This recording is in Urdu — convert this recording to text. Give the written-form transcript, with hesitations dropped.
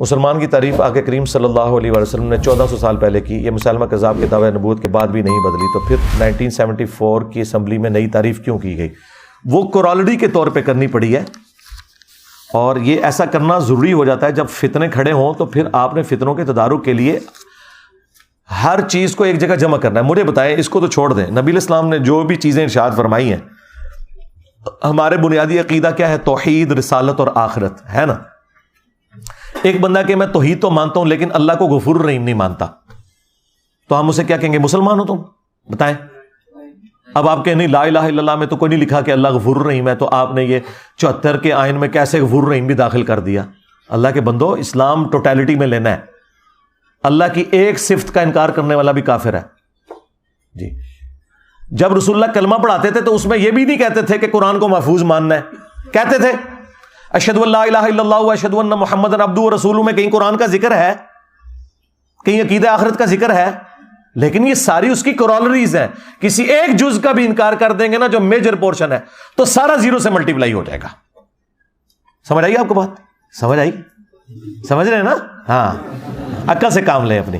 مسلمان کی تعریف آقا کریم صلی اللہ علیہ وسلم نے 1400 سال پہلے کی، یہ مسلمہ کذاب کے دعوی نبوت کے بعد بھی نہیں بدلی، تو پھر 1974 کی اسمبلی میں نئی تعریف کیوں کی گئی؟ وہ کورالری کے طور پہ کرنی پڑی ہے، اور یہ ایسا کرنا ضروری ہو جاتا ہے جب فتنے کھڑے ہوں، تو پھر آپ نے فتنوں کے تدارک کے لیے ہر چیز کو ایک جگہ جمع کرنا ہے۔ مجھے بتائیں، اس کو تو چھوڑ دیں، نبی علیہ السلام نے جو بھی چیزیں ارشاد فرمائی ہیں، ہمارے بنیادی عقیدہ کیا ہے؟ توحید، رسالت اور آخرت ہے نا۔ ایک بندہ کہ میں توحید تو مانتا ہوں لیکن اللہ کو غفور الرحیم نہیں مانتا، تو ہم اسے کیا کہیں گے؟ مسلمان ہو تم؟ بتائیں۔ اب آپ کہیں نہیں، لا الہ الا اللہ میں تو کوئی نہیں لکھا کہ اللہ غفور الرحیم ہے، تو آپ نے یہ 74 کے آئین میں کیسے غفور الرحیم بھی داخل کر دیا؟ اللہ کے بندو، اسلام ٹوٹیلٹی میں لینا ہے، اللہ کی ایک صفت کا انکار کرنے والا بھی کافر ہے جی۔ جب رسول اللہ کلمہ پڑھاتے تھے تو اس میں یہ بھی نہیں کہتے تھے کہ قرآن کو محفوظ ماننا ہے، کہتے تھے اشہد ان لا الہ الا اللہ واشہد ان محمد عبدہ ورسولہ، میں کہیں قرآن کا ذکر ہے، کہیں عقیدہ آخرت کا ذکر ہے، لیکن یہ ساری اس کی کورالریز ہیں۔ کسی ایک جز کا بھی انکار کر دیں گے نا جو میجر پورشن ہے، تو سارا زیرو سے ملٹیپلائی ہو جائے گا۔ سمجھ آئی آپ کو بات؟ سمجھ آئی؟ سمجھ رہے ہیں نا؟ ہاں، عقل سے کام لیں اپنی۔